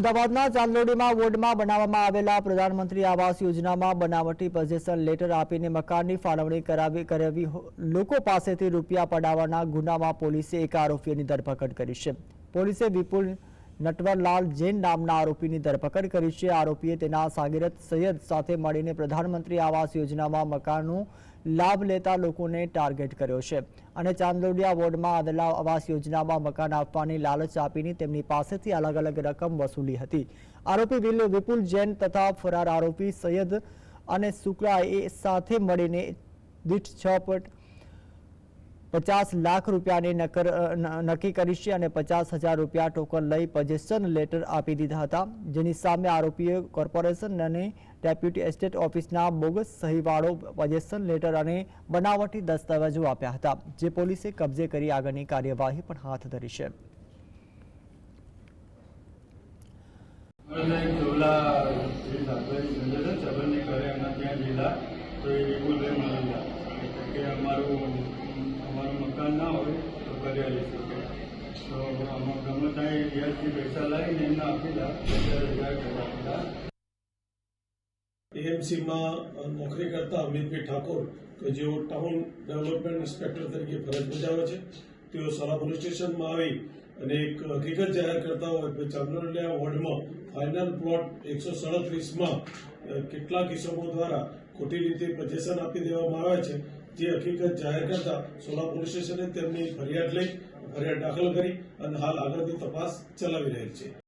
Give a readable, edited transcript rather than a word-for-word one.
અમદાવાદના ચાંદલોડીમાં વોર્ડમાં બનાવવામાં આવેલા પ્રધાનમંત્રી આવાસ યોજનામાં બનાવટી પોઝેશન લેટર આપીને મકાનની ફાળવણી કરાવી લોકો પાસેથી રૂપિયા પડાવવાના ગુનામાં પોલીસે એક આરોપીની ધરપકડ કરી છે। પોલીસે વિપુલ નટવરલાલ જૈન નામના આરોપીની ધરપકડ કરી છે। આરોપીએ તેના શાગિર્દ સૈયદ સાથે મળીને પ્રધાનમંત્રી આવાસ યોજનામાં મકાનનો લાભ લેતા લોકોને ટાર્ગેટ કર્યો છે અને ચાંદલોડિયા વોર્ડમાં આવેલા આવાસ યોજનામાં મકાન આપવાની લાલચ આપીને તેમની પાસેથી અલગ અલગ રકમ વસૂલી હતી। આરોપી વિપુલ જૈન તથા ફરાર આરોપી સૈયદ અને શુક્લાએ સાથે મળીને દીઠ 6.50 લાખ રૂપિયાની નક્કી કરી છે અને 50,000 રૂપિયા ટોકન લઈ પોઝેશન લેટર આપી દીધા હતા, જેની સામે આરોપીએ કોર્પોરેશન અને ડેપ્યુટી એસ્ટેટ ઓફિસના બોગસ સહીવાળો પોઝેશન લેટર અને બનાવટી દસ્તાવેજો આપ્યા હતા, જે પોલીસે કબજે કરી આગળની કાર્યવાહી પણ હાથ ધરી છે। मकान ना हो तो करे ली सके तो गमे ત્યાં વ્યાજથી પૈસા લાવીને એમને આપેલા 50,000 एएमसी में नौकरी करता अमितभाई ठाकुर કે જેઓ ટાઉન ડેવલપમેન્ટ ઇન્સ્પેક્ટર તરીકે ફરજ બજાવે છે, તેઓ સલા પોલીસ સ્ટેશનમાં આવી અને એક હકીકત જાહેર કરતા હોય કે ચાંદલોડિયા વોર્ડમાં ફાઇનલ પ્લોટ 137માં કેટલાક કિસ્સાઓ દ્વારા ખોટી રીતે પોઝેશન આપી દેવામાં આવે છે, જે હકીકત જાહેર કરતા સોલા પોલીસ સ્ટેશને તેમની ફરિયાદ દાખલ કરી અને હાલ આગળની તપાસ ચલાવી રહેલ છે।